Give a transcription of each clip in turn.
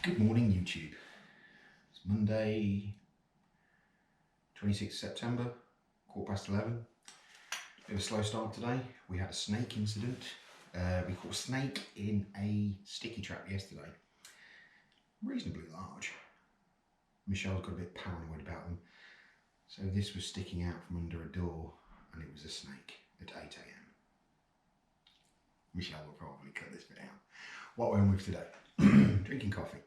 Good morning, YouTube. It's Monday, 26th September, 11:15. Bit of a slow start today. We had a snake incident. We caught a snake in a sticky trap yesterday. Reasonably large. Michelle's got a bit paranoid about them. So this was sticking out from under a door and it was a snake at 8 AM. Michelle will probably cut this bit out. What we're on with today? Drinking coffee.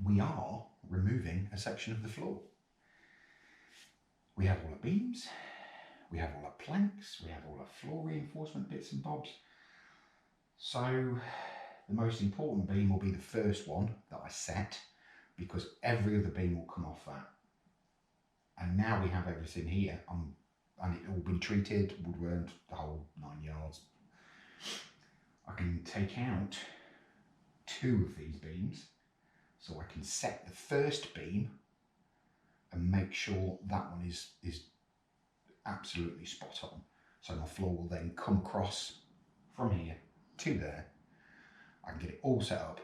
We are removing a section of the floor. We have all our beams, we have all our planks, we have all our floor reinforcement bits and bobs. So the most important beam will be the first one that I set, because every other beam will come off that. And now we have everything here, and it all been treated, woodwormed, the whole 9 yards. I can take out 2 of these beams, so I can set the first beam and make sure that one is absolutely spot on. So my floor will then come across from here to there. I can get it all set up.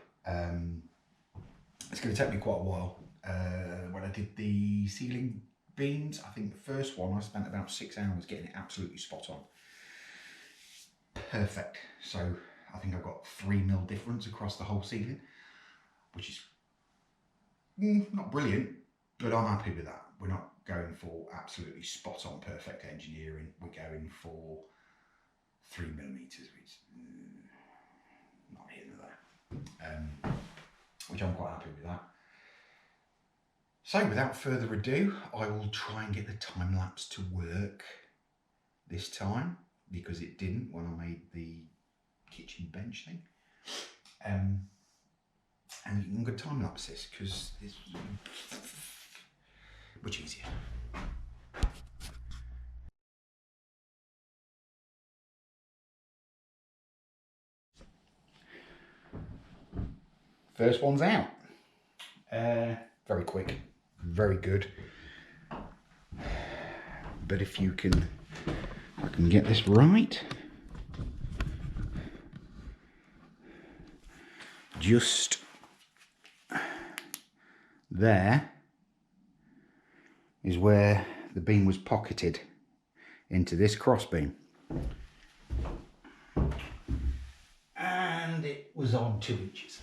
It's going to take me quite a while. When I did the ceiling beams, I think the first one I spent about 6 hours getting it absolutely spot on. Perfect. So I think I've got 3mm difference across the whole ceiling, which is not brilliant, but I'm happy with that. We're not going for absolutely spot on perfect engineering. We're going for 3mm, which not here nor there, which I'm quite happy with that. So without further ado, I will try and get the time lapse to work this time, because it didn't when I made the kitchen bench thing. And you can go time lapse this because it's much easier. First one's out. Very quick, very good. But if I can get this right. Just there is where the beam was pocketed into this cross beam. And it was on 2 inches.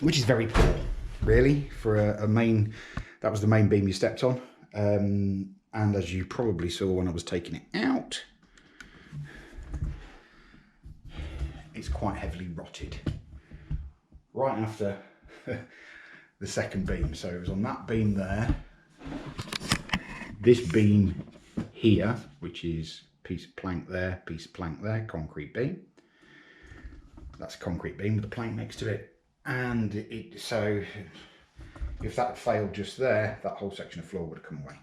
Which is very poor, really, for a main, that was the main beam you stepped on. And as you probably saw when I was taking it out, it's quite heavily rotted. Right after the second beam. So it was on that beam there. This beam here, which is piece of plank there, concrete beam. That's a concrete beam with a plank next to it. And so if that had failed just there, that whole section of floor would have come away.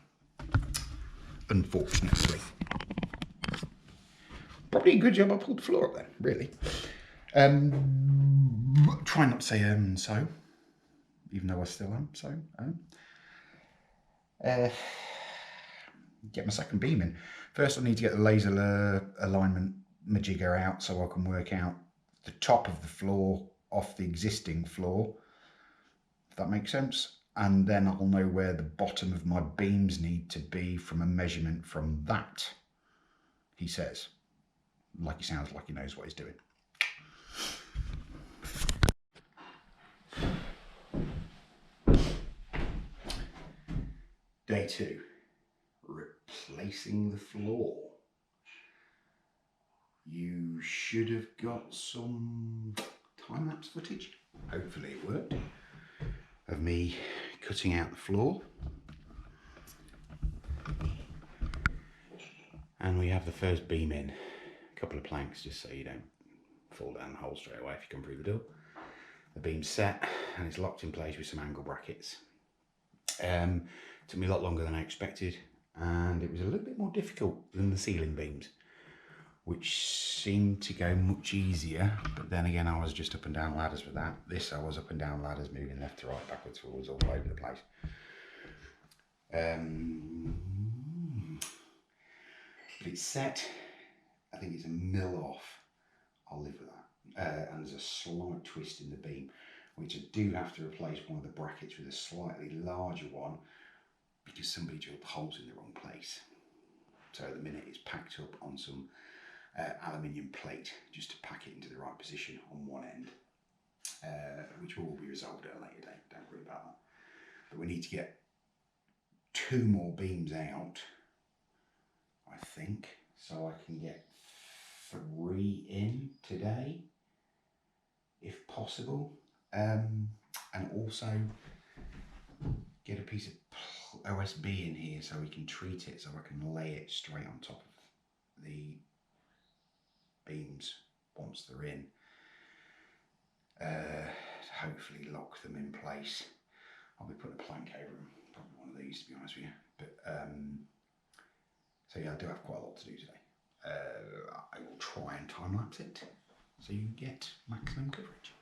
Unfortunately. Probably a good job I pulled the floor up then, really. Try not to say and so, even though I still am, so. Get my second beam in. First I need to get the laser alignment majigger out so I can work out the top of the floor off the existing floor, if that makes sense. And then I'll know where the bottom of my beams need to be from a measurement from that, he says. Like he sounds like he knows what he's doing. Day 2, replacing the floor. You should have got some time-lapse footage, hopefully it worked, of me cutting out the floor. And we have the first beam in, a couple of planks just so you don't fall down the hole straight away if you come through the door. The beam's set and it's locked in place with some angle brackets. Took me a lot longer than I expected, and it was a little bit more difficult than the ceiling beams, which seemed to go much easier. But then again, I was just up and down ladders with that. This, I was up and down ladders, moving left to right, backwards, forwards, all over the place. But it's set, I think it's a mil off I'll live with that. And there's a slight twist in the beam, which I do have to replace one of the brackets with a slightly larger one because somebody drilled holes in the wrong place. So at the minute it's packed up on some aluminium plate just to pack it into the right position on one end, which will all be resolved at a later date, don't worry about that. But we need to get 2 more beams out, I think, so I can get 3 in today, if possible, and also get a piece of OSB in here so we can treat it, so I can lay it straight on top of the beams once they're in. Hopefully lock them in place. I'll be putting a plank over them, probably one of these to be honest with you. But so yeah, I do have quite a lot to do today. I will try and time lapse it so you get maximum coverage.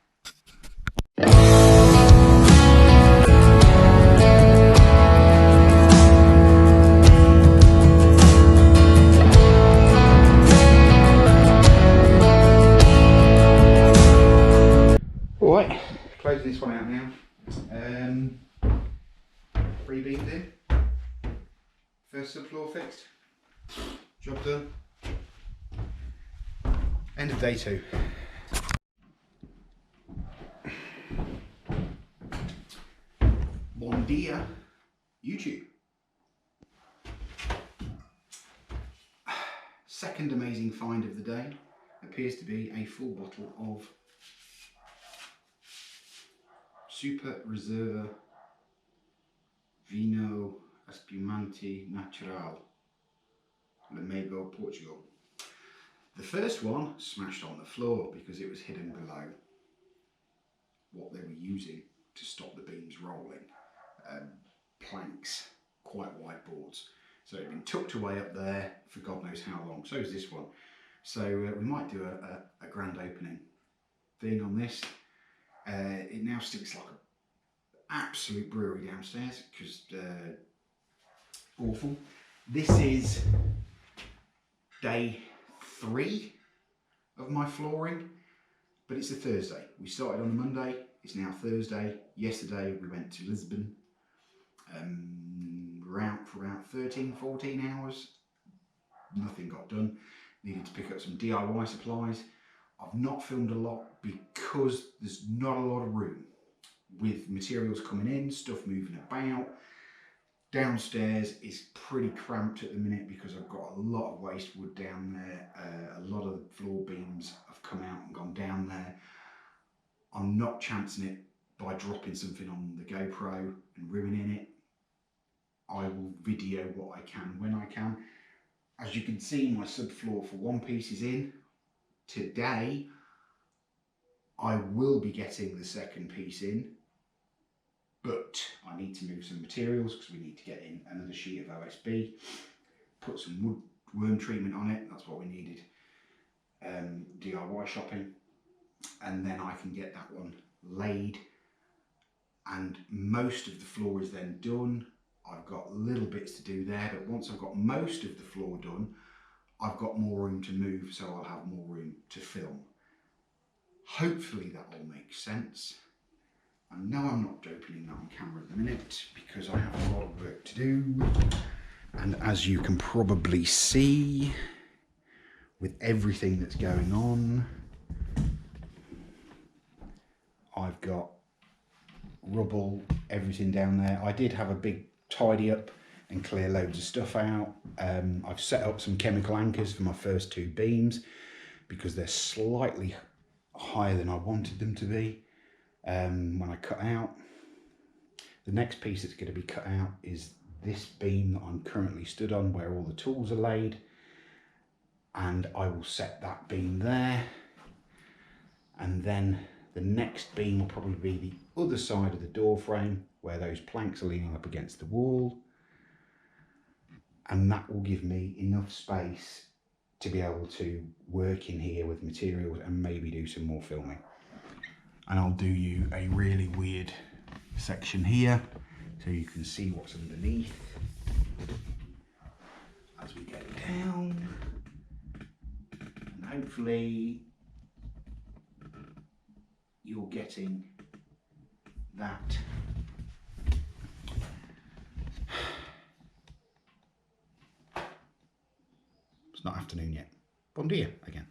Alright, closing this one out now. 3 beams in. First subfloor fixed. Job done. End of day 2. Bon dia, YouTube. Second amazing find of the day appears to be a full bottle of Super Reserva Vino Espumante Natural, Lamego, Portugal. The first one smashed on the floor because it was hidden below what they were using to stop the beams rolling. Planks, quite wide boards. So it had been tucked away up there for God knows how long. So is this one. So we might do a grand opening thing on this. It now stinks like an absolute brewery downstairs because awful. This is day 3 of my flooring, but it's a Thursday. We started on a Monday, it's now Thursday. Yesterday we went to Lisbon. We're out for about 13-14 hours. Nothing got done. Needed to pick up some DIY supplies. I've not filmed a lot because there's not a lot of room with materials coming in, stuff moving about. Downstairs is pretty cramped at the minute because I've got a lot of waste wood down there. A lot of the floor beams have come out and gone down there. I'm not chancing it by dropping something on the GoPro and ruining it. I will video what I can when I can. As you can see, my subfloor for one piece is in. Today, I will be getting the second piece in, but I need to move some materials because we need to get in another sheet of OSB, put some wood worm treatment on it, that's what we needed, DIY shopping, and then I can get that one laid, and most of the floor is then done. I've got little bits to do there, but once I've got most of the floor done, I've got more room to move, so I'll have more room to film. Hopefully that all makes sense. I know I'm not opening that on camera at the minute because I have a lot of work to do. And as you can probably see, with everything that's going on, I've got rubble, everything down there. I did have a big tidy up and clear loads of stuff out. I've set up some chemical anchors for my first 2 beams because they're slightly higher than I wanted them to be when I cut out. The next piece that's going to be cut out is this beam that I'm currently stood on where all the tools are laid, and I will set that beam there, and then the next beam will probably be the other side of the door frame where those planks are leaning up against the wall, and that will give me enough space to be able to work in here with materials and maybe do some more filming. And I'll do you a really weird section here so you can see what's underneath as we go down, and hopefully you're getting that it's not afternoon yet. Bon dia again.